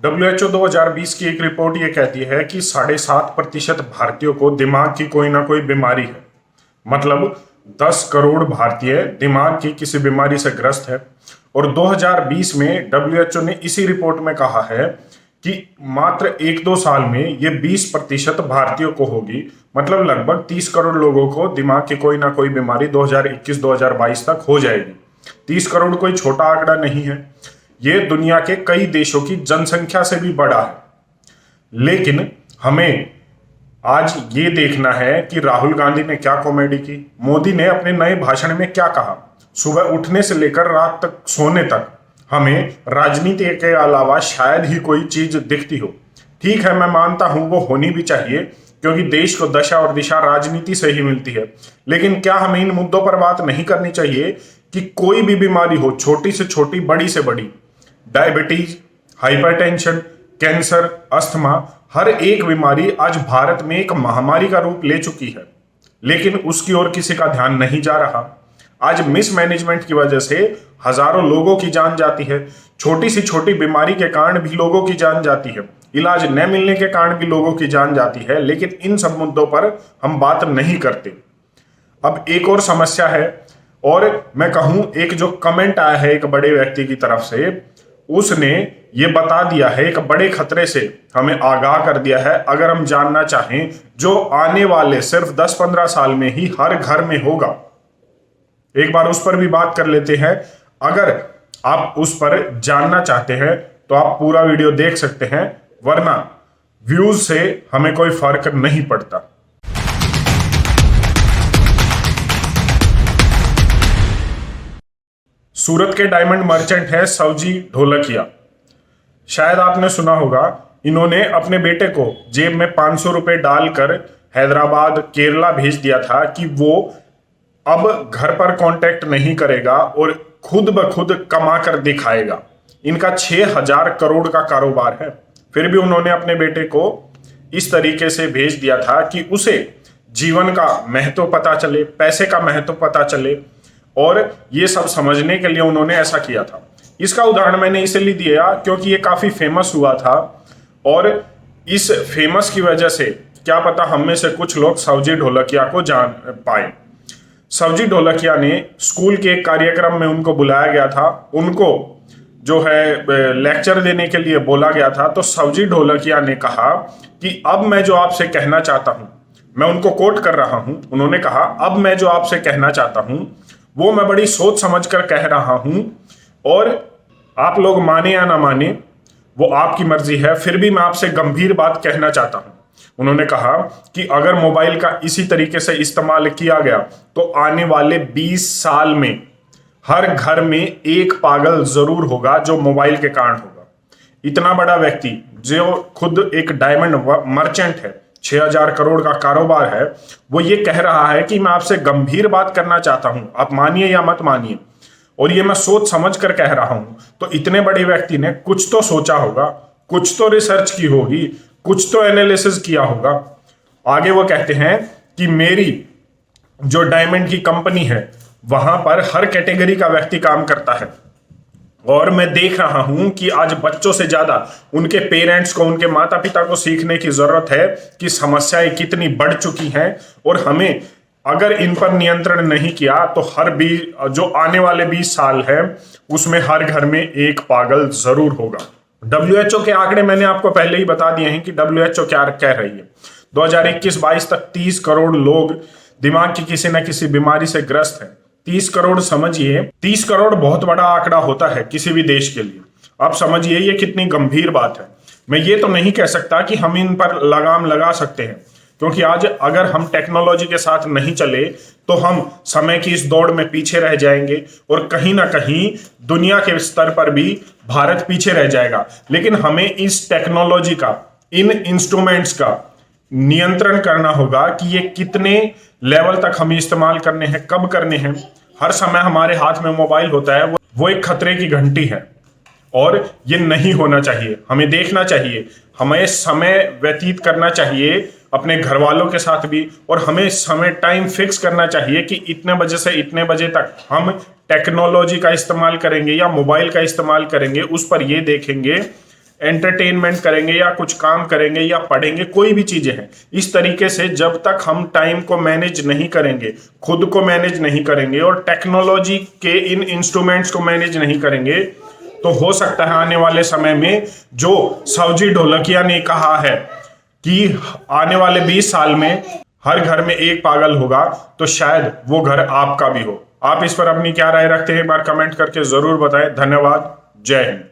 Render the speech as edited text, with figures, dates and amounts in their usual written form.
WHO 2020 की एक report ये कहती है कि 7.5% भारतीयों को दिमाग की कोई ना कोई बीमारी है। मतलब 10 करोड़ भारतीय दिमाग की किसी बीमारी से ग्रस्त है। और 2020 में WHO ने इसी रिपोर्ट में कहा है कि मात्र 1-2 साल में ये 20% भारतीयों को होगी। मतलब लगभग 30 करोड़ लोगों को दिमाग की कोई ना कोई बीमारी 2021-2022 तक हो जाएगी। 30 करोड़ कोई छोटा आंकड़ा नहीं है, ये दुनिया के कई देशों की जनसंख्या से भी बड़ा है। लेकिन हमें आज ये देखना है कि राहुल गांधी ने क्या कॉमेडी की, मोदी ने अपने नए भाषण में क्या कहा। सुबह उठने से लेकर रात तक सोने तक हमें राजनीति के अलावा शायद ही कोई चीज दिखती हो। ठीक है, मैं मानता हूं वो होनी भी चाहिए, क्योंकि देश को दशा और दिशा राजनीति से ही मिलती है। लेकिन क्या हमें इन मुद्दों पर बात नहीं करनी चाहिए कि कोई भी बीमारी हो, छोटी से छोटी, बड़ी से बड़ी, डायबिटीज, हाइपरटेंशन, कैंसर, अस्थमा, हर एक बीमारी आज भारत में एक महामारी का रूप ले चुकी है। लेकिन उसकी ओर किसी का ध्यान नहीं जा रहा। आज मिसमैनेजमेंट की वजह से हजारों लोगों की जान जाती है। छोटी सी छोटी बीमारी के कारण भी लोगों की जान जाती है। इलाज न मिलने के कारण भी लोगों की जान जाती है। लेकिन इन सब मुद्दों पर हम बात नहीं करते। अब एक और समस्या है, और मैं कहूं एक जो कमेंट आया है एक बड़े व्यक्ति की तरफ से, उसने ये बता दिया है, एक बड़े खतरे से हमें आगाह कर दिया है। अगर हम जानना चाहें जो आने वाले सिर्फ 10-15 साल में ही हर घर में होगा, एक बार उस पर भी बात कर लेते हैं। अगर आप उस पर जानना चाहते हैं तो आप पूरा वीडियो देख सकते हैं, वरना व्यूज से हमें कोई फर्क नहीं पड़ता। सूरत के डायमंड मर्चेंट है सवजी ढोलकिया। शायद आपने सुना होगा, इन्होंने अपने बेटे को जेब में 500 रुपए डालकर हैदराबाद, केरला भेज दिया था कि वो अब घर पर कांटेक्ट नहीं करेगा और खुद ब खुद कमा कर दिखाएगा। इनका 6,000 करोड़ का कारोबार है। फिर भी उन्होंने अपने बेटे को इस तरीके से भेज दिया था कि उसे जीवन का महत्व पता चले, पैसे का महत्व पता चले, और ये सब समझने के लिए उन्होंने ऐसा किया था। इसका उदाहरण मैंने इसलिए दिया क्योंकि ये काफी फेमस हुआ था, और इस फेमस की वजह से क्या पता हम में से कुछ लोग सवजी ढोलकिया को जान पाए। सवजी ढोलकिया ने स्कूल के एक कार्यक्रम में उनको बुलाया गया था, उनको जो है लेक्चर देने के लिए बोला गया था। तो सवजी ढोलकिया ने कहा कि अब मैं जो आपसे कहना चाहता हूं, मैं उनको कोट कर रहा हूं, उन्होंने कहा अब मैं जो आपसे कहना चाहता हूं वो मैं बड़ी सोच समझ कर कह रहा हूं, और आप लोग माने या ना माने वो आपकी मर्जी है, फिर भी मैं आपसे गंभीर बात कहना चाहता हूं। उन्होंने कहा कि अगर मोबाइल का इसी तरीके से इस्तेमाल किया गया तो आने वाले 20 साल में हर घर में एक पागल जरूर होगा जो मोबाइल के कारण होगा। इतना बड़ा व्यक्ति जो खुद एक डायमंड मर्चेंट है, 6,000 करोड़ का कारोबार है, वो ये कह रहा है कि मैं आपसे गंभीर बात करना चाहता हूं, आप मानिए या मत मानिए, और ये मैं सोच समझ कर कह रहा हूं। तो इतने बड़े व्यक्ति ने कुछ तो सोचा होगा, कुछ तो रिसर्च की होगी, कुछ तो एनालिसिस किया होगा। आगे वो कहते हैं कि मेरी जो डायमंड की कंपनी है वहां पर हर कैटेगरी का व्यक्ति काम करता है, और मैं देख रहा हूं कि आज बच्चों से ज्यादा उनके पेरेंट्स को, उनके माता पिता को सीखने की जरूरत है कि समस्याएं कितनी बढ़ चुकी हैं, और हमें अगर इन पर नियंत्रण नहीं किया तो जो आने वाले 20 साल है उसमें हर घर में एक पागल जरूर होगा। WHO के आंकड़े मैंने आपको पहले ही बता दिए हैं कि WHO क्या कह रही है। 2021-22 तक 30 करोड़ लोग दिमाग की किसी न किसी बीमारी से ग्रस्त हैं। 30 करोड़ समझिए, 30 करोड़ बहुत बड़ा आंकड़ा होता है किसी भी देश के लिए। आप समझिए ये कितनी गंभीर बात है। मैं ये तो नहीं कह सकता कि हम इन पर लगाम लगा सकते हैं, क्योंकि आज अगर हम टेक्नोलॉजी के साथ नहीं चले तो हम समय की इस दौड़ में पीछे रह जाएंगे, और कहीं ना कहीं दुनिया के स्तर पर भी भारत पीछे रह जाएगा। लेकिन हमें इस टेक्नोलॉजी का, इन इंस्ट्रूमेंट्स का नियंत्रण करना होगा कि ये कितने लेवल तक हमें इस्तेमाल करने हैं, कब करने हैं। हर समय हमारे हाथ में मोबाइल होता है, वो एक खतरे की घंटी है, और ये नहीं होना चाहिए। हमें देखना चाहिए, हमें समय व्यतीत करना चाहिए अपने घर वालों के साथ भी, और हमें समय टाइम फिक्स करना चाहिए कि इतने बजे से इतने बजे तक हम टेक्नोलॉजी का इस्तेमाल करेंगे या मोबाइल का इस्तेमाल करेंगे। उस पर ये देखेंगे एंटरटेनमेंट करेंगे या कुछ काम करेंगे या पढ़ेंगे, कोई भी चीजें हैं, इस तरीके से जब तक हम टाइम को मैनेज नहीं करेंगे, खुद को मैनेज नहीं करेंगे और टेक्नोलॉजी के इन इंस्ट्रूमेंट्स को मैनेज नहीं करेंगे, तो हो सकता है आने वाले समय में जो सावजी ढोलकिया ने कहा है कि आने वाले 20 साल में हर घर में एक पागल होगा, तो शायद वो घर आपका भी हो। आप इस पर अपनी क्या राय रखते हैं, एक बार कमेंट करके जरूर बताएं। धन्यवाद। जय हिंद।